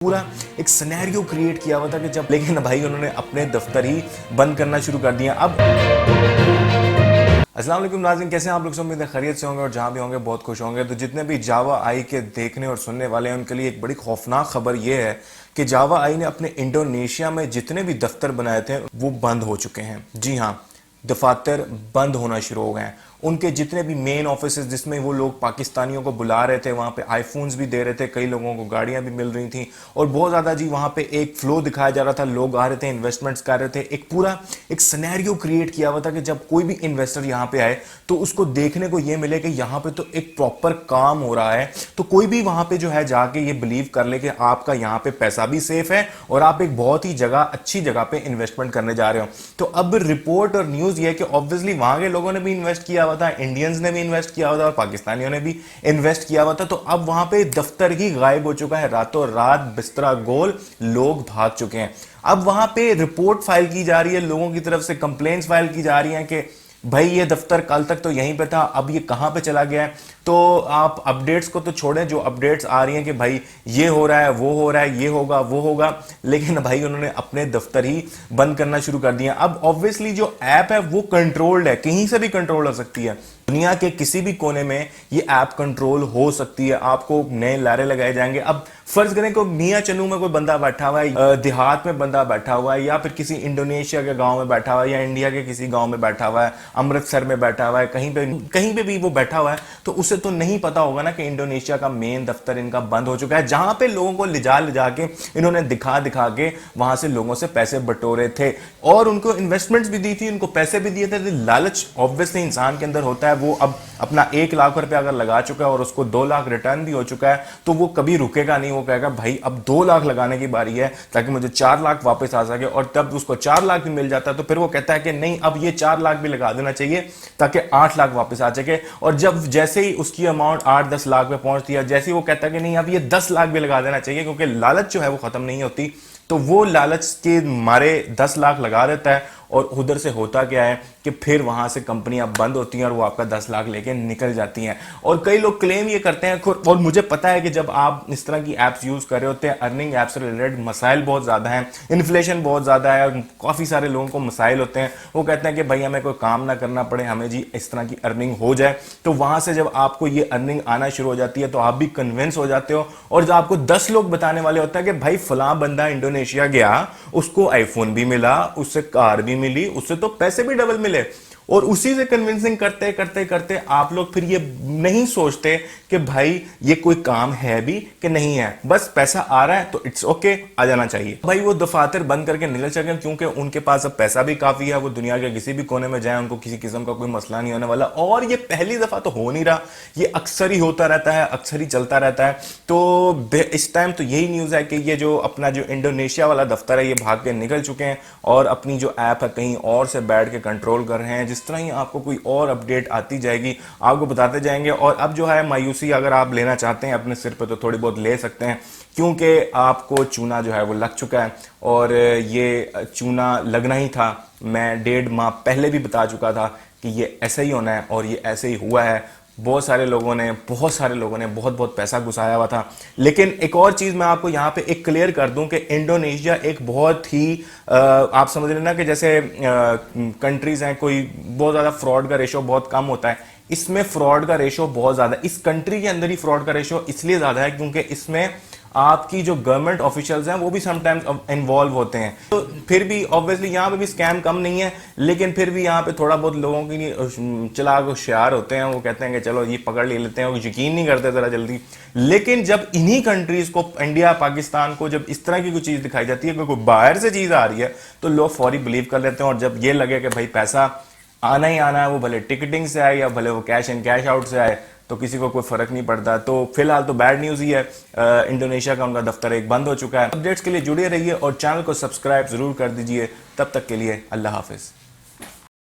पूरा एक scenario create किया हुआ था कि जब, लेकिन भाई उन्होंने अपने दफ्तर ही बंद करना शुरू कर दिया। अब अस्सलाम वालेकुम नाज़रीन, कैसे हैं आप लोग? सब उम्मीद है खैरियत से होंगे और जहां भी होंगे बहुत खुश होंगे। तो जितने भी जावा आई के देखने और सुनने वाले हैं उनके लिए एक बड़ी खौफनाक खबर यह है कि जावा आई ने अपने इंडोनेशिया में जितने भी दफ्तर बनाए थे वो बंद हो चुके हैं। जी हाँ, दफातर बंद होना शुरू हो गए हैं। उनके जितने भी मेन ऑफिसेज जिसमें वो लोग पाकिस्तानियों को बुला रहे थे, वहाँ पे आईफोन्स भी दे रहे थे, कई लोगों को गाड़ियाँ भी मिल रही थी और बहुत ज़्यादा जी वहाँ पे एक फ्लो दिखाया जा रहा था। लोग आ रहे थे, इन्वेस्टमेंट्स कर रहे थे। एक पूरा एक सिनेरियो क्रिएट किया हुआ था कि जब कोई भी इन्वेस्टर यहाँ पे आए तो उसको देखने को ये मिले कि यहाँ पे तो एक प्रॉपर काम हो रहा है। तो कोई भी वहाँ पे जो है जाके ये बिलीव कर ले कि आपका यहाँ पे पैसा भी सेफ है और आप एक बहुत ही अच्छी जगह पे इन्वेस्टमेंट करने जा रहे हो। तो अब रिपोर्ट और न्यूज ये है कि ऑब्वियसली वहां के लोगों ने भी इन्वेस्ट किया हुआ था, इंडियंस ने भी इन्वेस्ट किया हुआ था और पाकिस्तानियों ने भी इन्वेस्ट किया हुआ था। तो अब वहां पे दफ्तर ही गायब हो चुका है, रातों रात बिस्तरा गोल, लोग भाग चुके हैं। अब वहां पे रिपोर्ट फाइल की जा रही है, लोगों की तरफ से कंप्लेंट्स फाइल की जा रही हैं कि भाई ये दफ्तर कल तक तो यहीं पे था, अब ये कहां पे चला गया है। तो आप अपडेट्स को तो छोड़ें, जो अपडेट्स आ रही हैं कि भाई ये हो रहा है, वो हो रहा है, ये होगा, वो होगा, लेकिन भाई उन्होंने अपने दफ्तर ही बंद करना शुरू कर दिया। अब ऑब्वियसली जो ऐप है वो कंट्रोल्ड है, कहीं से भी कंट्रोल हो सकती है। दुनिया के किसी भी कोने में ये ऐप कंट्रोल हो सकती है, आपको नए लारे लगाए जाएंगे। अब फर्ज करें कि मियां चन्नू में कोई बंदा बैठा हुआ है, देहात में बंदा बैठा हुआ है, या फिर किसी इंडोनेशिया के गांव में बैठा हुआ है, या इंडिया के किसी गांव में बैठा हुआ है, अमृतसर में बैठा हुआ है, कहीं पे भी वो बैठा हुआ है, तो उसे तो नहीं पता होगा ना कि इंडोनेशिया का मेन दफ्तर इनका बंद हो चुका है, जहां पे लोगों को ले जा के इन्होंने दिखा के वहां से लोगों से पैसे बटोरे थे और उनको इन्वेस्टमेंट्स भी दी थी, उनको पैसे भी दिए थे। लालच ऑब्वियसली इंसान के अंदर होता है। वो अब अपना 1 लाख रुपया अगर लगा चुका है और उसको 2 लाख रिटर्न भी हो चुका है तो वो कभी रुकेगा नहीं। वो कहेगा भाई अब 2 लाख लगाने की बारी है ताकि मुझे 4 लाख वापस आ सके, और तब उसको 4 लाख भी मिल जाता है तो फिर वो कहता है कि नहीं, अब ये 4 लाख भी लगा देना चाहिए ताकि 8 लाख वापस आ सके। और जब जैसे ही उसकी अमाउंट 8-10 लाख पे पहुंचती है, जैसे ही वो कहता है कि नहीं अब ये 10 लाख भी लगा देना चाहिए, क्योंकि लालच जो है वो खत्म नहीं होती, तो वो लालच के मारे 10 लाख लगा देता है। और उधर से होता क्या है कि फिर वहां से कंपनियां बंद होती हैं और वो आपका 10 लाख लेके निकल जाती हैं। और कई लोग क्लेम ये करते हैं, और मुझे पता है कि जब आप इस तरह की एप्स यूज कर रहे होते हैं, अर्निंग एप्स से रिलेटेड मसाइल बहुत ज्यादा हैं, इन्फ्लेशन बहुत ज्यादा है और काफी सारे लोगों को मसाइल होते हैं। वो कहते हैं कि भाई हमें कोई काम ना करना पड़े, हमें जी इस तरह की अर्निंग हो जाए। तो वहां से जब आपको ये अर्निंग आना शुरू हो जाती है तो आप भी कन्विंस हो जाते हो, और जब आपको 10 लोग बताने वाले होते हैं कि भाई फलां बंदा इंडोनेशिया गया, उसको आईफोन भी मिला, उससे कार भी मिली, उससे तो पैसे भी डबल मिले, और उसी से कन्विंसिंग करते करते करते आप लोग फिर ये नहीं सोचते कि भाई ये कोई काम है भी कि नहीं है, बस पैसा आ रहा है तो इट्स ओके, आ जाना चाहिए। भाई वो दफातर बंद करके निकल सके क्योंकि उनके पास अब पैसा भी काफी है, वो दुनिया के किसी भी कोने में जाए उनको किसी किस्म का कोई मसला नहीं होने वाला। और ये पहली दफा तो हो नहीं रहा, ये अक्सर ही होता रहता है, अक्सर ही चलता रहता है। तो इस टाइम तो यही न्यूज है कि ये जो अपना जो इंडोनेशिया वाला दफ्तर है ये भाग के निकल चुके हैं और अपनी जो ऐप है कहीं और से बैठ के कंट्रोल कर रहे हैं। जिस तरह ही आपको कोई और अपडेट आती जाएगी आपको बताते जाएंगे। और अब जो है मायूसी अगर आप लेना चाहते हैं अपने सिर पे तो थोड़ी बहुत ले सकते हैं, क्योंकि आपको चूना जो है वो लग चुका है और ये चूना लगना ही था। मैं 1.5 माह पहले भी बता चुका था कि ये ऐसा ही होना है और ये ऐसे ही हुआ है। बहुत सारे लोगों ने बहुत पैसा घुसाया हुआ था। लेकिन एक और चीज मैं आपको यहां पे एक क्लियर कर दूं कि इंडोनेशिया एक बहुत ही आप समझ लेना कि जैसे कंट्रीज हैं, कोई बहुत ज्यादा फ्रॉड का रेशो बहुत कम होता है, इसमें फ्रॉड का रेशो बहुत ज्यादा, इस कंट्री के अंदर ही फ्रॉड का रेशो इसलिए ज्यादा है क्योंकि इसमें आपकी जो गवर्नमेंट ऑफिशियल्स हैं वो भी समटाइम्स इन्वॉल्व होते हैं। तो फिर भी ऑब्वियसली यहाँ पे भी स्कैम कम नहीं है, लेकिन फिर भी यहाँ पे थोड़ा बहुत लोगों की चलाक होशियार होते हैं, वो कहते हैं कि चलो ये पकड़ ले लेते हैं, वो यकीन नहीं करते जरा जल्दी। लेकिन जब इन्हीं कंट्रीज को, इंडिया पाकिस्तान को, जब इस तरह की कोई चीज दिखाई जाती है, कोई बाहर से चीज आ रही है, तो लोग फौरी बिलीव कर लेते हैं। और जब ये लगे कि भाई पैसा आना ही आना है, वो भले टिकटिंग से आए या भले वो कैश इन कैश आउट से आए, तो किसी को कोई फर्क नहीं पड़ता। तो फिलहाल तो बैड न्यूज ही है, इंडोनेशिया का उनका दफ्तर एक बंद हो चुका है। अपडेट्स के लिए जुड़े रहिए और चैनल को सब्सक्राइब जरूर कर दीजिए। तब तक के लिए अल्लाह हाफिज।